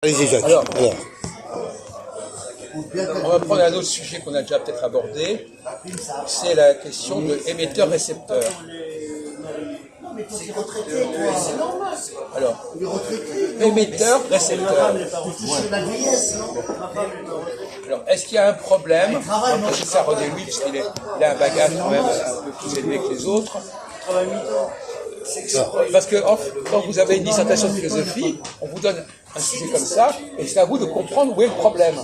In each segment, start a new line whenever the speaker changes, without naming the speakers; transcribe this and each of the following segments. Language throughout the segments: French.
Allez-y, Jacques.
Alors, on va prendre un autre sujet qu'on a déjà peut-être abordé, c'est la question de émetteur-récepteur. Alors, émetteur-récepteur. Alors, est-ce qu'il y a un problème? C'est ça, René Louis, parce qu'il a un bagage quand même un peu plus élevé que les autres. Parce que quand vous avez une dissertation de philosophie, on vous donne un sujet comme ça, et c'est à vous de comprendre où est le problème.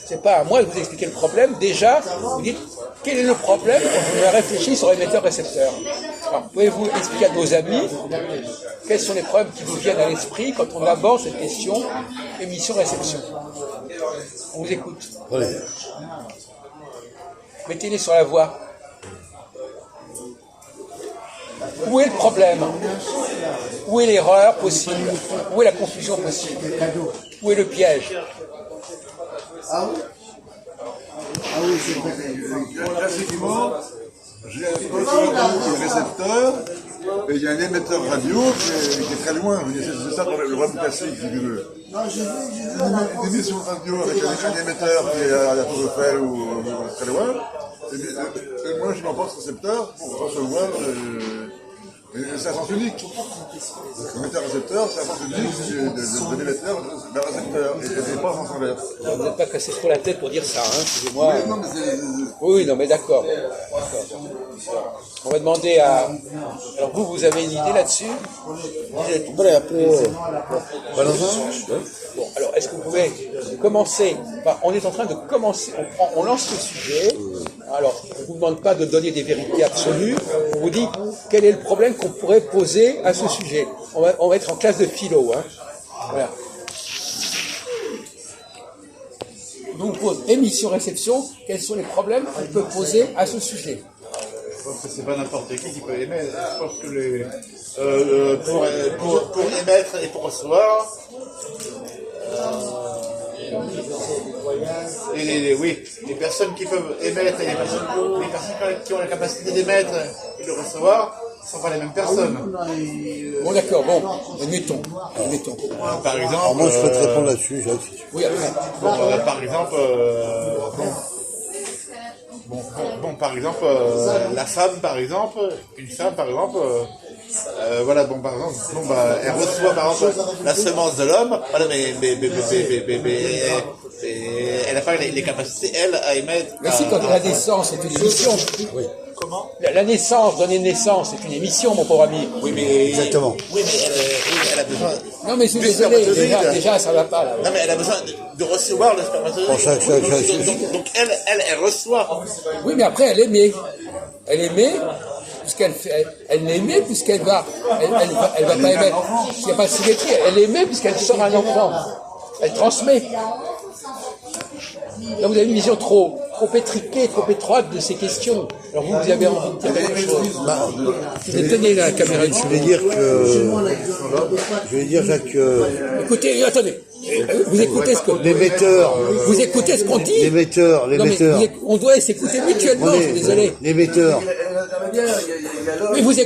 C'est pas à moi de vous expliquer le problème. Déjà, vous dites quel est le problème quand on réfléchit sur émetteur-récepteur. Pouvez-vous expliquer à nos amis quels sont les problèmes qui vous viennent à l'esprit quand on aborde cette question émission-réception? On vous écoute.
Oui.
Mettez-les sur la voie. Où est le problème? Où est l'erreur possible? Où est la confusion possible? Où est le piège?
Ah oui, c'est vrai.
Classiquement, j'ai un poste radio qui est récepteur, et il y a un émetteur radio qui est très loin. C'est ça le problème classique, si tu veux. Une émission radio avec un émetteur qui est à la Tour Eiffel ou très loin. Et moi, je m'en pense récepteur pour recevoir. C'est un sens unique. L'émetteur-récepteur, c'est un sens unique de l'émetteur vers le récepteur, et pas en sens inverse.
Vous n'êtes pas cassé trop la tête pour dire ça, hein, excusez-moi.
Oui, non, mais
Oui, non, mais d'accord. On va demander à... Alors vous avez une idée là-dessus?
Après,
Bon, alors est-ce que vous pouvez commencer? Enfin, on est en train de commencer, on lance le sujet. Alors, on ne vous demande pas de donner des vérités absolues, on vous dit quel est le problème qu'on pourrait poser à ce sujet. On va être en classe de philo. Hein. Voilà. Donc, on pose émission-réception, quels sont les problèmes qu'on peut poser à ce sujet?
Je pense que c'est pas n'importe qui peut émettre. Je pense que pour émettre et pour recevoir, les personnes qui peuvent émettre et les personnes qui ont la capacité d'émettre et de recevoir ne sont pas les mêmes personnes.
Bon, d'accord, bon, admettons.
Par exemple,
alors moi, je peux te répondre là-dessus, Jacques.
Oui, après.
par exemple, par exemple, la femme, par exemple, une femme, par exemple, voilà, bon, par exemple, elle reçoit, par exemple, la semence de l'homme, voilà, mais elle n'a pas les capacités, elle, à émettre.
Mais si, quand la naissance est une émission. Oui.
Comment?
La naissance, donner naissance, c'est une émission, mon pauvre ami.
Oui, mais...
Exactement.
Oui, mais elle a besoin...
Non, mais je suis désolé, déjà, ça va pas, là.
Non, mais elle a besoin de recevoir le spermatozoïde. Donc elle reçoit.
Oui, mais après, elle émet. Elle émet, elle émet puisqu'elle va pas émettre. Il n'y a pas de symétrie. Elle émet puisqu'elle sort un enfant. Elle transmet. Là, vous avez une vision trop étriquée, trop étroite de ces questions. Alors vous avez envie de dire quelque chose. Tenez la caméra.
Je vais dire, Jacques,
Écoutez, attendez. Vous écoutez ce que...
l'émetteur.
Vous écoutez ce qu'on dit?
L'émetteur.
Non, mais on doit s'écouter mutuellement, je suis désolé.
L'émetteur.
Mais vous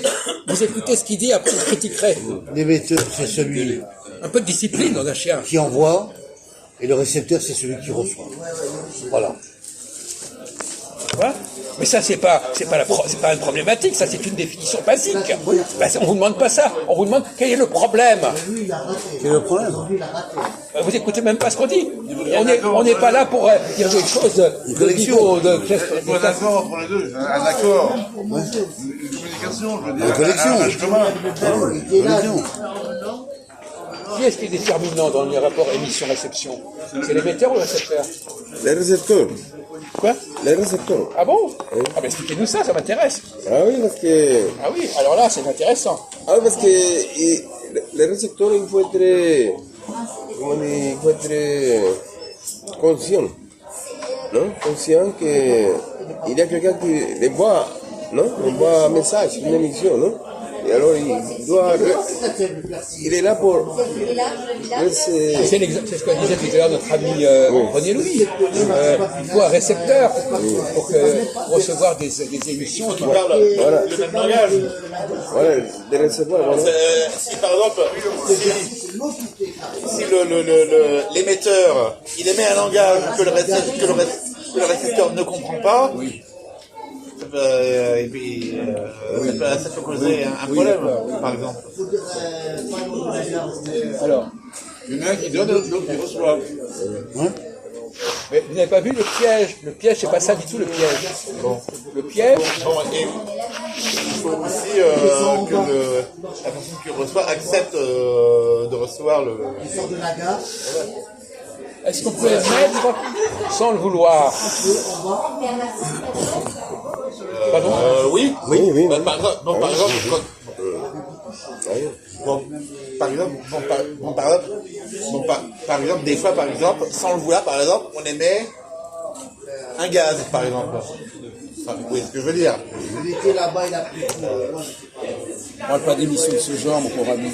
écoutez ce qu'il dit, après vous critiquerez.
L'émetteur, c'est celui
Un peu de discipline dans un chien.
qui envoie, et le récepteur, c'est celui qui reçoit. Voilà.
Voilà. Mais ça, c'est pas une problématique, ça c'est une définition basique. Ben, on vous demande pas ça, on vous demande quel est le problème.
Quel est le problème?
Vous écoutez même pas ce qu'on dit. On n'est pas là pour dire des choses de niveau de classe.
il faut un accord entre les deux, un accord. Une communication, je veux dire.
Une connexion.
Un commun.
Connexion.
Qui est-ce qui est déterminant dans le rapport émission-réception? C'est l'émetteur ou le récepteur?
Les récepteurs.
Quoi?
Les récepteurs.
Ah bon? Ah ben expliquez-nous ça m'intéresse.
Ah oui, parce que...
Ah oui, alors là c'est intéressant.
Ah oui, parce que les récepteurs, il faut être... Comment dire? Il faut être conscient. Non? Conscient qu'il y a quelqu'un qui les voit, non? On voit un message, une émission, non? Et alors il est là pour...
C'est ce que disait tout à l'heure notre ami René Louis. Il faut un récepteur pour recevoir des émissions qui parlent
Le même langage.
Voilà, des récepteurs. Voilà.
Si par exemple, si l'émetteur il émet un langage que le récepteur ne comprend pas, et puis ça peut causer un problème, par exemple.
Alors,
Il y en a un qui donne, l'autre qui reçoit.
mais vous n'avez pas vu le piège. Le piège, c'est pas ça du tout le piège. Bon. Le piège,
Bon, et il faut aussi que la personne qui reçoit accepte de recevoir le.
Il sort de la gare.
est-ce qu'on peut émettre sans le vouloir? Pardon?
Oui.
Oui.
Par exemple, par exemple, des fois, par exemple, sans le vouloir, par exemple, on émet un gaz, par exemple. Enfin, vous voyez ce que je veux dire?
Il était là-bas, il a pris tout.
On parle pas d'émission de ce genre, mon pauvre ami.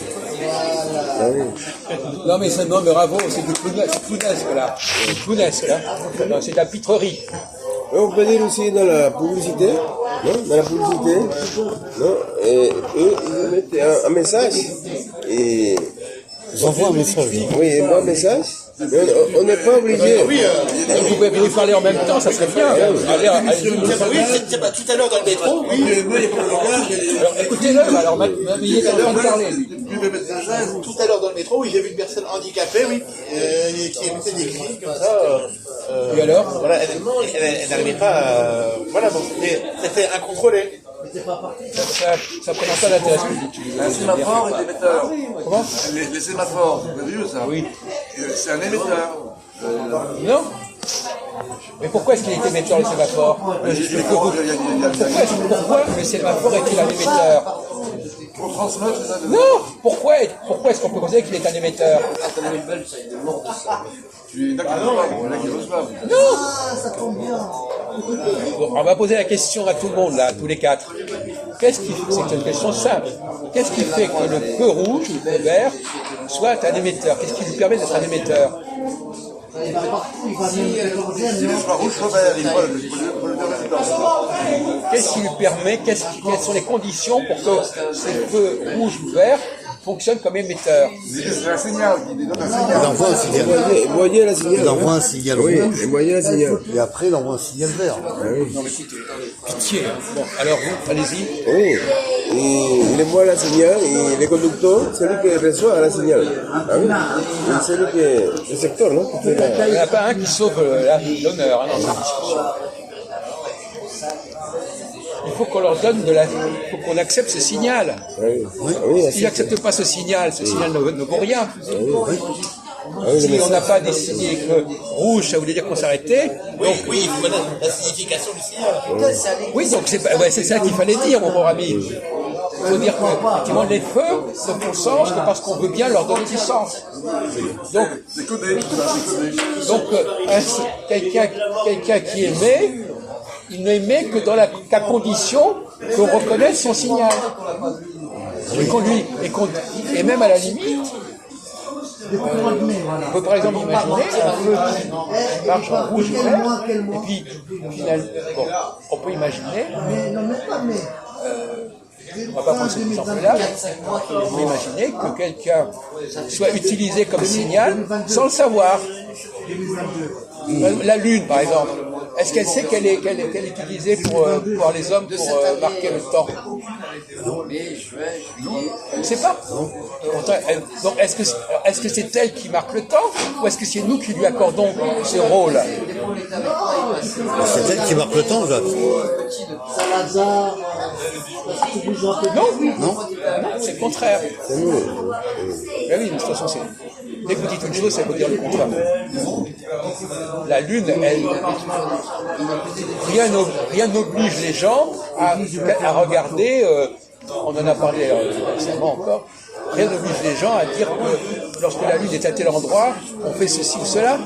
Non, mais c'est, non, mais bravo, c'est du clownesque, là. C'est du clownesque, hein. Non, c'est de la pitrerie.
On peut dire aussi dans la publicité, non? Dans la publicité, non? Et eux, ils mettent un message. Et
J'envoie un message.
oui, ils envoient un message. Mais on n'est pas obligé.
Oui,
Vous pouvez venir parler en même temps, ça serait bien.
c'est pas tout à l'heure dans le métro.
Alors, écoutez-le, alors, il est en train de parler, lui.
Tout à l'heure dans le métro, oui, j'ai vu une personne handicapée, oui, qui émettait des cris comme ça.
Et alors?
Voilà, elle n'arrivait pas à. Voilà, bon, c'était incontrôlé.
Ça présente pas d'intérêt public.
Un sémaphore est émetteur.
Comment?
Les sémaphores, vous avez vu ça?
Oui.
C'est un émetteur.
Non? Mais pourquoi est-ce qu'il est émetteur, le sémaphore? Pourquoi le sémaphore est-il un émetteur?
Pour transmettre, c'est ça?
Non! Pourquoi est-ce qu'on peut considérer qu'il est un émetteur?
Il y en a qui reçoivent, il y en a qui reçoivent.
Ah, ça tombe bien.
Bon, on va poser la question à tout le monde, là, tous les quatre. C'est une question simple. Qu'est-ce qui fait que le feu rouge ou le feu vert soit un émetteur? Qu'est-ce qui lui permet d'être un émetteur?
Il va partout, il va même quatorzième,
Il
non?
est soit rouge, soit vert, il faut le permettre.
Qu'est-ce qui lui permet, quelles sont les conditions pour que ce feu rouge ou vert fonctionne comme émetteur?
C'est un signal, il donne un signal.
Il envoie un signal.
Voyez la signal.
Il envoie un signal
Oui,
rouge.
et voyez la signal.
Et après, il envoie un signal vert.
Pitié. Bon, alors vous, allez-y.
Oui, et il envoie la signal et le conducteur, c'est lui qui reçoit la signal. Ah oui, et c'est lui qui est le secteur, non? Qui fait la-
Il n'y en a pas un qui sauve l'honneur hein, dans cette discussion. Il faut qu'on leur donne il faut qu'on accepte ce signal.
Oui,
S'ils n'acceptent pas ce signal ne vaut rien.
oui,
Si on n'a pas décidé que rouge, ça voulait dire qu'on s'arrêtait. Donc,
Oui, il faut connaître la signification du signal.
oui, donc c'est ça qu'il fallait dire, mon bon ami. Il faut dire que effectivement, les feux ne font sens que parce qu'on veut bien leur donner du sens. Donc,
C'est codé, c'est codé.
Donc, quelqu'un qui émet, il n'émet que dans qu'à condition qu'on reconnaisse son signal. Et même à la limite, on peut par exemple imaginer un feu qui marche en rouge et vert, et puis finalement, bon, on peut imaginer,
Mais non, mais pas, mais.
on va pas prendre cet exemple-là, on peut imaginer que quelqu'un soit utilisé comme signal sans le savoir. La Lune, par exemple, est-ce qu'elle sait qu'elle est utilisée par les hommes pour marquer le temps? Elle ne sait pas. Pourtant, donc, est-ce que c'est elle qui marque le temps ou est-ce que c'est nous qui lui accordons ce rôle?
C'est elle qui marque le temps, Jacques.
Salazar, tu bouges un peu.
Non, c'est le contraire. Mais oui, de toute façon, dès que vous dites une chose, ça veut dire le contraire. La Lune, rien n'oblige les gens à regarder, on en a parlé récemment encore, rien n'oblige les gens à dire que lorsque la Lune est à tel endroit, on fait ceci ou cela.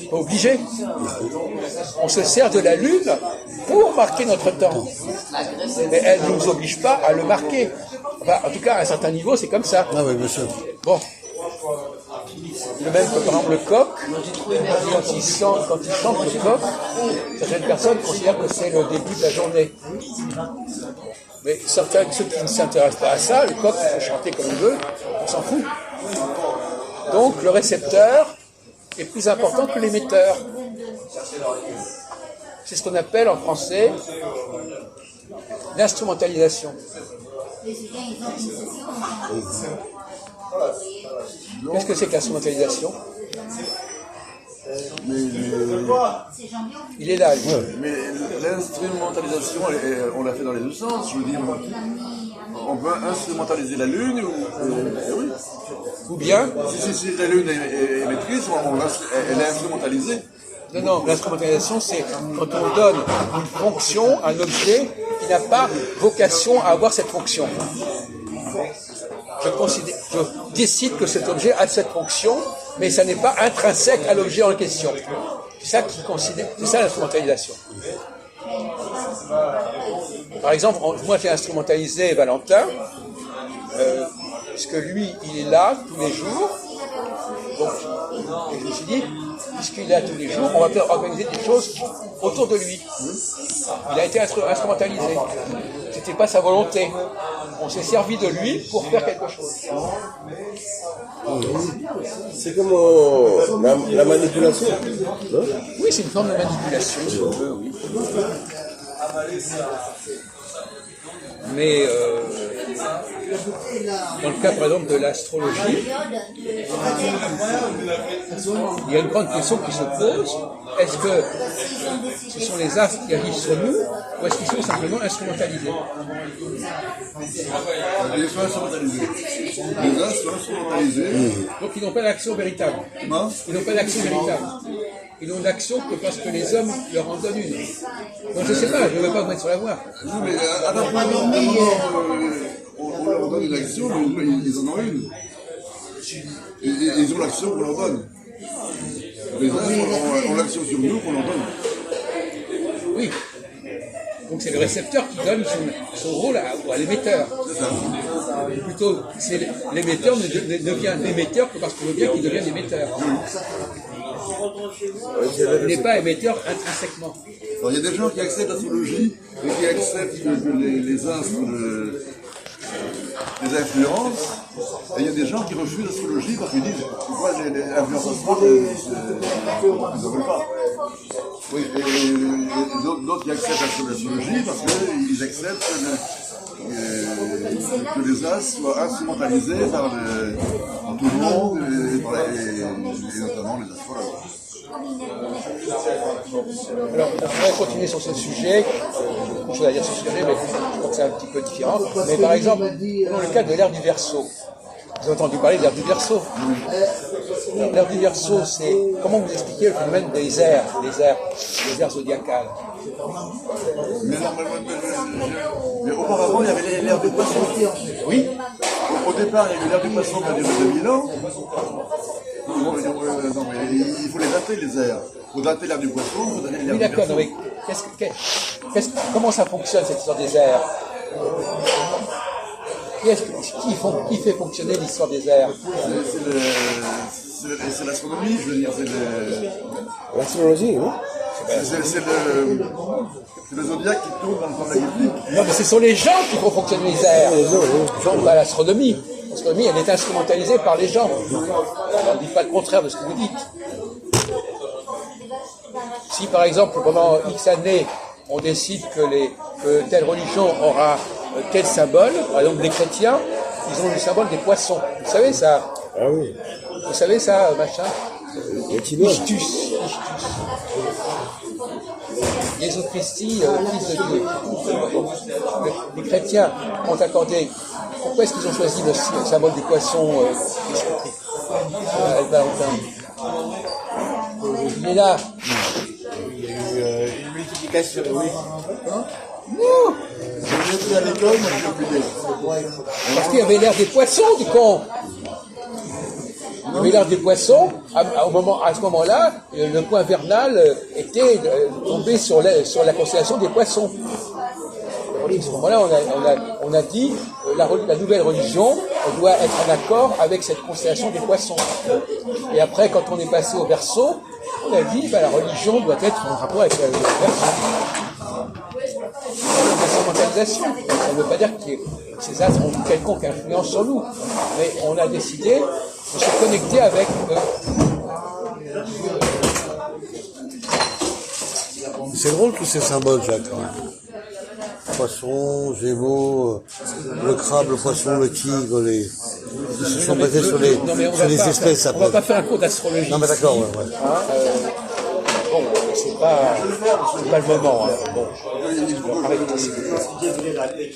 Pas obligé. On se sert de la Lune pour marquer notre temps. Mais elle ne nous oblige pas à le marquer. Enfin, en tout cas, à un certain niveau, c'est comme ça.
Ah oui, monsieur.
Bon. De même que par exemple le coq, quand il chante le coq, certaines personnes considèrent que c'est le début de la journée. Mais ceux qui ne s'intéressent pas à ça, le coq peut chanter comme il veut, On s'en fout. Donc le récepteur est plus important que l'émetteur. C'est ce qu'on appelle en français l'instrumentalisation. Qu'est-ce que c'est que l'instrumentalisation? Il est là, lui.
Mais l'instrumentalisation, on l'a fait dans les deux sens. Je veux dire, on peut instrumentaliser la Lune oui.
Ou bien?
Si la Lune est émettrice, elle est instrumentalisée.
Non, l'instrumentalisation, c'est quand on donne une fonction à un objet qui n'a pas vocation à avoir cette fonction. Je décide que cet objet a cette fonction, mais ça n'est pas intrinsèque à l'objet en question. C'est ça l'instrumentalisation. Par exemple, moi j'ai instrumentalisé Valentin, puisque lui, il est là tous les jours. Donc, je me suis dit, puisqu'il est là tous les jours, on va peut-être organiser des choses autour de lui. Il a été instrumentalisé. C'était pas sa volonté. On s'est servi de lui pour faire quelque chose.
C'est comme la manipulation, non?
Oui, c'est une forme de manipulation, si on veut, oui. Mais dans le cas, par exemple, de l'astrologie, il y a une grande question qui se pose. Est-ce que ce sont les astres qui agissent sur nous ou est-ce qu'ils sont simplement instrumentalisés?
Les astres sont instrumentalisés. Les astres sont instrumentalisés.
Donc ils n'ont pas d'action véritable.
Non?
Ils n'ont pas d'action véritable. Ils n'ont d'action que parce que les hommes leur en donnent une. Donc je ne sais pas, je ne veux pas vous mettre sur la voie.
Non, mais à la fois, on leur donne une action, mais ils en ont une. Et ils ont l'action qu'on leur donne. Les astres ont l'action sur nous qu'on leur donne.
Oui. Donc c'est le récepteur qui donne son rôle à l'émetteur. Ou plutôt, l'émetteur ne devient l'émetteur que parce qu'on veut bien qu'il devienne émetteur. Il n'est pas émetteur intrinsèquement.
Alors, il y a des gens qui acceptent l'astrologie et qui acceptent que les astres les influencent. Et il y a des gens qui refusent l'astrologie parce qu'ils disent pourquoi les influences astrales, ils n'en veulent pas. Oui, et d'autres qui acceptent l'astrologie parce qu'ils acceptent que les astres soient instrumentalisés par tout le monde et notamment les astrologues.
Alors, on pourrait continuer sur ce sujet, beaucoup de choses à dire sur ce sujet, mais je crois que c'est un petit peu différent. Mais par exemple, dans le cas de l'ère du Verseau, vous avez entendu parler de l'ère du Verseau. L'ère du Verseau, c'est comment vous expliquez le phénomène des airs zodiacales.
Mais auparavant, il y avait l'ère du Poisson.
Oui.
Au départ, il y a eu l'ère du Poisson qui a duré 2000 ans. Non, mais il faut les dater, les airs. Il faut dater l'ère du Poisson, il faut dater l'ère
Oui,
du
d'accord,
Verseau.
mais comment ça fonctionne cette histoire des airs? Qui fait fonctionner l'histoire des airs?
C'est l'astronomie, je veux dire.
L'astrologie, non?
C'est le zodiaque qui tourne dans le temps magnétique.
Non, mais ce sont les gens qui font fonctionner les airs. Pas l'astronomie. L'astronomie, elle est instrumentalisée par les gens. On ne dit pas le contraire de ce que vous dites. Si, par exemple, pendant X années, on décide que telle religion aura tel symbole, par exemple les chrétiens, ils ont le symbole des poissons. Vous savez ça?
Ah oui.
Vous savez ça, machin?
Les Chinois.
Ichtus. Jésus Christi, fils de Dieu. Les chrétiens ont accordé. Pourquoi est-ce qu'ils ont choisi le symbole du poisson Valentin? Il est là.
Il y a eu une multiplication, oui.
Non,
J'étais à l'école, moi je l'ai oublié.
parce qu'il y avait l'air des poissons, du con. Il y avait l'air des poissons. À ce moment-là, le point vernal était tombé sur la constellation des poissons. À ce moment-là, on a dit la nouvelle religion doit être en accord avec cette constellation des poissons. Et après, quand on est passé au Verseau, on a dit la religion doit être en rapport avec le Verseau. L'instrumentalisation. ne veut pas dire que ces astres ont une quelconque influence sur nous, mais on a décidé de se connecter avec eux.
C'est drôle tous ces symboles, Jacques. Poisson, Gémeaux, le crabe, le poisson, le tigre, ils se sont basés sur les espèces.
On va pas faire un cours d'astrologie.
Non mais d'accord, ouais.
Bon, c'est pas le moment. Bon, arrêtez.